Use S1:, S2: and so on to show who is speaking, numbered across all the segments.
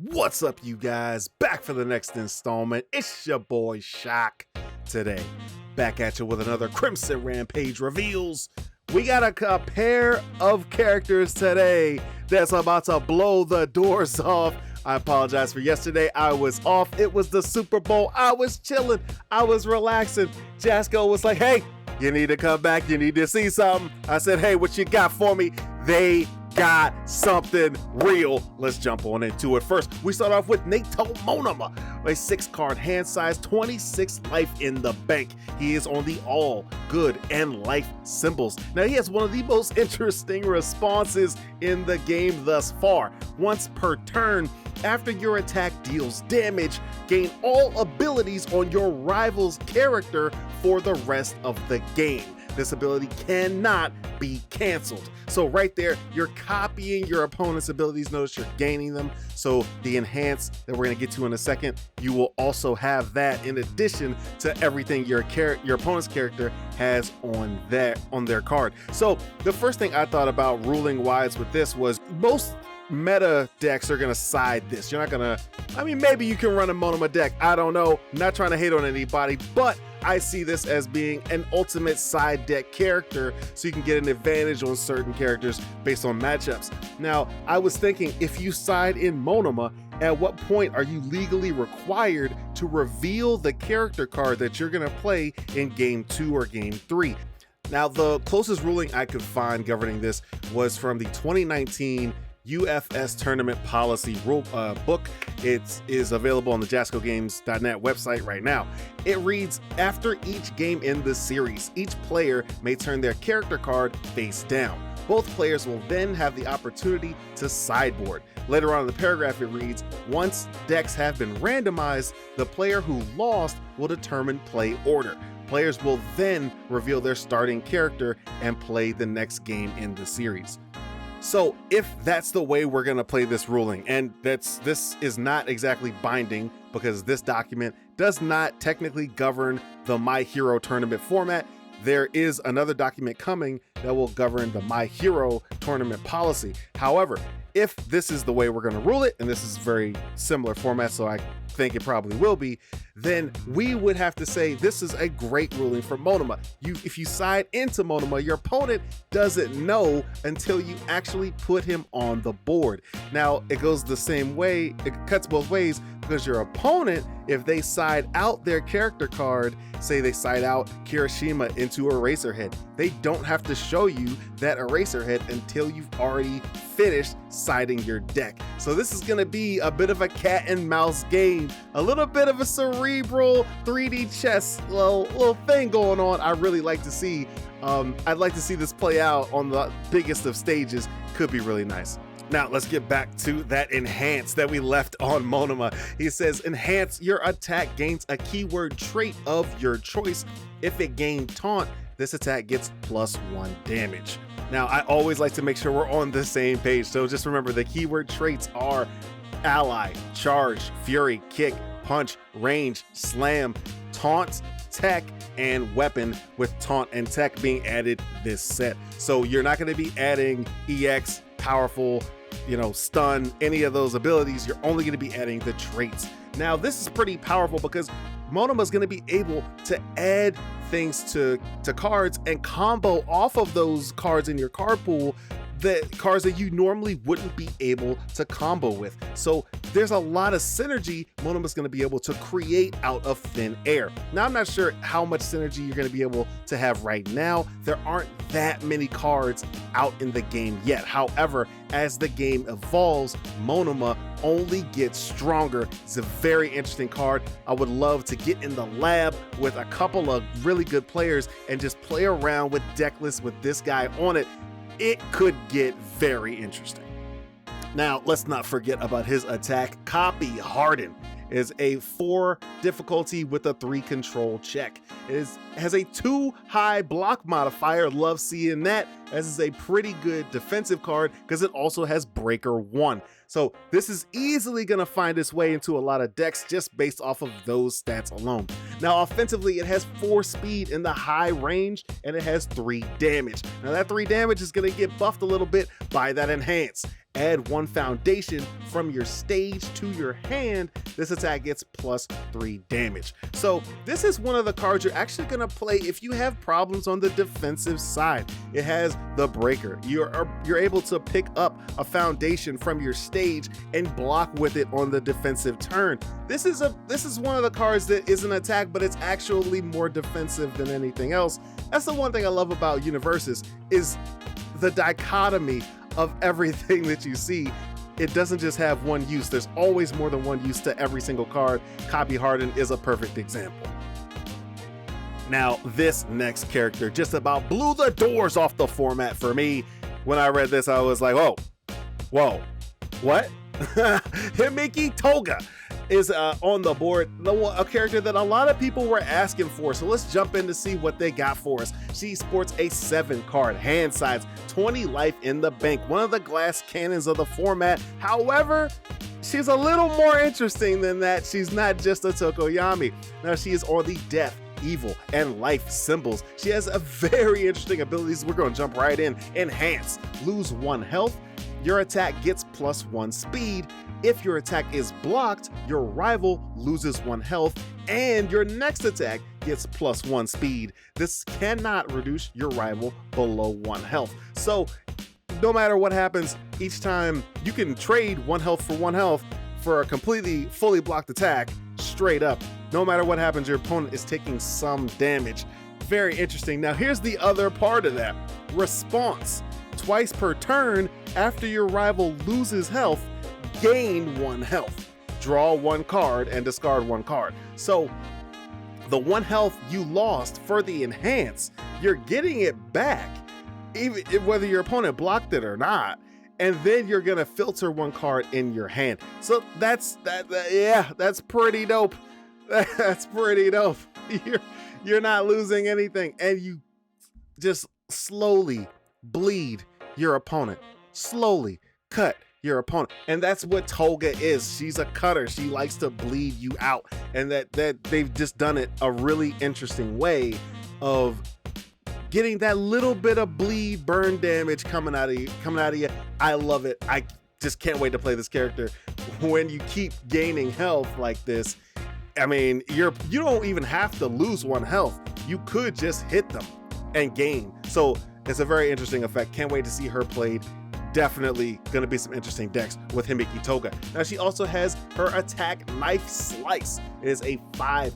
S1: What's up, you guys? Back for the next installment. It's your boy Shock today. Back at you with another Crimson Rampage reveals. We got a pair of characters today that's about to blow the doors off. I apologize for yesterday. I was off. It was the Super Bowl. I was chilling. I was relaxing. Jasco was like, hey, you need to come back. You need to see something. I said, hey, what you got for me? They got something real. Let's jump on into it. First, we start off with Nato Monument, a 6-card hand size, 26 life in the bank. He is on the all good and life symbols. Now, he has one of the most interesting responses in the game thus far. Once per turn, after your attack deals damage, gain all abilities on your rival's character for the rest of the game. This ability cannot be canceled. So right there, you're copying your opponent's abilities. Notice you're gaining them. So the enhance that we're going to get to in a second, you will also have that in addition to everything your opponent's character has on their card. So the first thing I thought about ruling wise with this was most meta decks are gonna side this. You're not gonna, maybe you can run a MONAMA deck. I don't know. I'm not trying to hate on anybody, but I see this as being an ultimate side deck character, so you can get an advantage on certain characters based on matchups. Now, I was thinking, if you side in MONAMA, at what point are you legally required to reveal the character card that you're gonna play in game 2 or game 3? Now, the closest ruling I could find governing this was from the 2019 UFS tournament policy rule book. It is available on the JascoGames.net website right now. It reads, after each game in the series, each player may turn their character card face down. Both players will then have the opportunity to sideboard. Later on in the paragraph it reads, once decks have been randomized, the player who lost will determine play order. Players will then reveal their starting character and play the next game in the series. So if that's the way we're gonna play this ruling, and this is not exactly binding because this document does not technically govern the My Hero tournament format, there is another document coming that will govern the My Hero tournament policy. However, if this is the way we're gonna rule it, and this is very similar format, so I think it probably will be, then we would have to say this is a great ruling for MONAMA. If you side into MONAMA, your opponent doesn't know until you actually put him on the board. Now, it goes the same way, it cuts both ways, because your opponent, if they side out their character card, say they side out Kirishima into Eraserhead, they don't have to show you that Eraserhead until you've already finished siding your deck. So this is gonna be a bit of a cat and mouse game, a little bit of a cerebral 3D chess little thing going on. I really like to see. I'd like to see this play out on the biggest of stages. Could be really nice. Now, let's get back to that enhance that we left on MONAMA. He says, enhance, your attack gains a keyword trait of your choice. If it gained taunt, this attack gets +1 damage. Now, I always like to make sure we're on the same page. So just remember, the keyword traits are ally, charge, fury, kick, punch, range, slam, taunt, tech, and weapon, with taunt and tech being added this set. So you're not going to be adding EX, powerful, stun, any of those abilities. You're only going to be adding the traits. Now, this is pretty powerful because MONAMA is going to be able to add things to cards and combo off of those cards in your card pool, the cards that you normally wouldn't be able to combo with. So there's a lot of synergy MONAMA is going to be able to create out of thin air. Now, I'm not sure how much synergy you're going to be able to have right now. There aren't that many cards out in the game yet. However, as the game evolves, MONAMA only gets stronger. It's a very interesting card. I would love to get in the lab with a couple of really good players and just play around with deck lists with this guy on it. It could get very interesting. Now, let's not forget about his attack. Copy Harden is a 4 difficulty with a 3 control check. It has a 2 high block modifier. Love seeing that, as is a pretty good defensive card because it also has breaker 1. So this is easily going to find its way into a lot of decks just based off of those stats alone. Now, offensively, it has 4 speed in the high range, and it has 3 damage. Now, that 3 damage is going to get buffed a little bit by that enhance. add 1 foundation from your stage to your hand, this attack gets +3 damage. So this is one of the cards you're actually gonna play if you have problems on the defensive side. It has the breaker. You're able to pick up a foundation from your stage and block with it on the defensive turn. This is one of the cards that is an attack, but it's actually more defensive than anything else. That's the one thing I love about Universus, is the dichotomy of everything that you see. It doesn't just have one use. There's always more than one use to every single card. Copy Harden is a perfect example. Now, this next character just about blew the doors off the format for me. When I read this, I was like, whoa, what? Himeki Toga is on the board, a character that a lot of people were asking for. So let's jump in to see what they got for us. She sports a 7-card hand size, 20 life in the bank, one of the glass cannons of the format. However, she's a little more interesting than that. She's not just a Tokoyami. Now, she is on the death, evil, and life symbols. She has a very interesting abilities. We're going to jump right in. Enhance, lose 1 health. Your attack gets +1 speed. If your attack is blocked, your rival loses 1 health, and your next attack gets +1 speed. This cannot reduce your rival below 1 health. So no matter what happens, each time you can trade 1 health for 1 health for a completely fully blocked attack straight up. No matter what happens, your opponent is taking some damage. Very interesting. Now here's the other part of that. Response. Twice per turn, after your rival loses health, gain 1 health. Draw 1 card and discard 1 card. So the 1 health you lost for the enhance, you're getting it back, even whether your opponent blocked it or not. And then you're gonna filter 1 card in your hand. So that's pretty dope. That's pretty dope. You're not losing anything, and you just slowly bleed your opponent, slowly cut your opponent. And that's what Toga is. She's a cutter. She likes to bleed you out, and that they've just done it a really interesting way of getting that little bit of bleed burn damage coming out of you. I love it. I just can't wait to play this character. When you keep gaining health like this, I mean, you don't even have to lose 1 health. You could just hit them and gain. So it's a very interesting effect. Can't wait to see her played. Definitely gonna be some interesting decks with Himeki Toga. Now, she also has her attack Knife Slice. It is a 5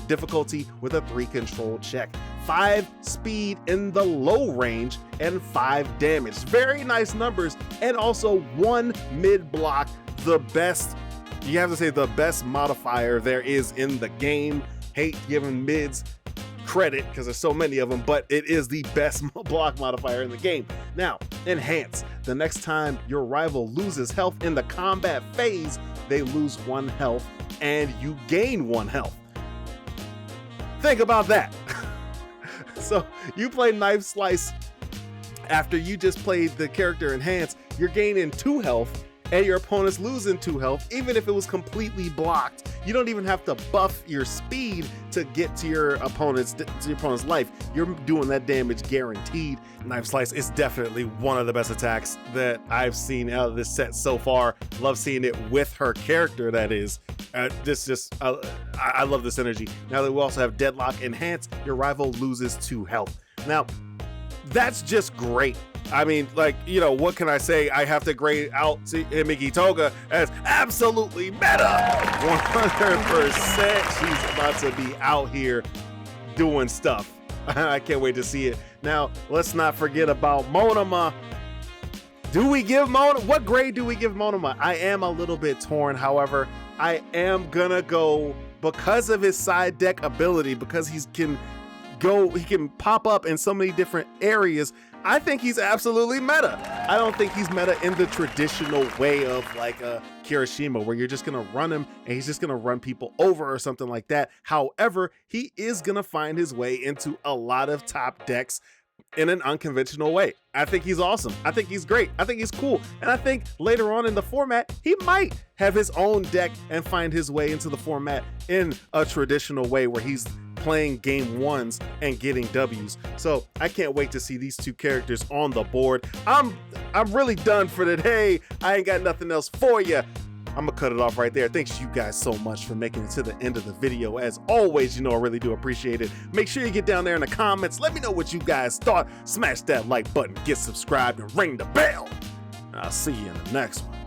S1: difficulty with a 3 control check. 5 speed in the low range and 5 damage. Very nice numbers. And also 1 mid block, the best, you have to say the best modifier there is in the game. Hate giving mids credit because there's so many of them, but it is the best block modifier in the game. Now, enhance. The next time your rival loses health in the combat phase, they lose 1 health and you gain 1 health. Think about that. So you play Knife Slice after you just played the character Enhance, you're gaining 2 health and your opponent's losing 2 health, even if it was completely blocked. You don't even have to buff your speed to get to your opponent's life. You're doing that damage guaranteed. Knife Slice is definitely one of the best attacks that I've seen out of this set so far. Love seeing it with her character, that is. I love this energy. Now that we also have Deadlock Enhance, your rival loses 2 health. Now, that's just great. I mean, like, you know, what can I say? I have to grade out Himeki Toga as absolutely meta. 100%. She's about to be out here doing stuff. I can't wait to see it. Now, let's not forget about MONAMA. Do we give MONAMA? What grade do we give MONAMA? I am a little bit torn. However, I am gonna go, because of his side deck ability, because he can pop up in so many different areas. I think he's absolutely meta. I don't think he's meta in the traditional way of like a Kirishima, where you're just gonna run him and he's just gonna run people over or something like that. However, he is gonna find his way into a lot of top decks in an unconventional way. I think he's awesome. I think he's great. I think he's cool. And I think later on in the format, he might have his own deck and find his way into the format in a traditional way where he's playing game ones and getting W's. So I can't wait to see these two characters on the board. I'm really done for today. I ain't got nothing else for you. I'm gonna cut it off right there. Thanks you guys so much for making it to the end of the video. As always, you know I really do appreciate it. Make sure you get down there in the comments. Let me know what you guys thought. Smash that like button, get subscribed, and ring the bell. I'll see you in the next one.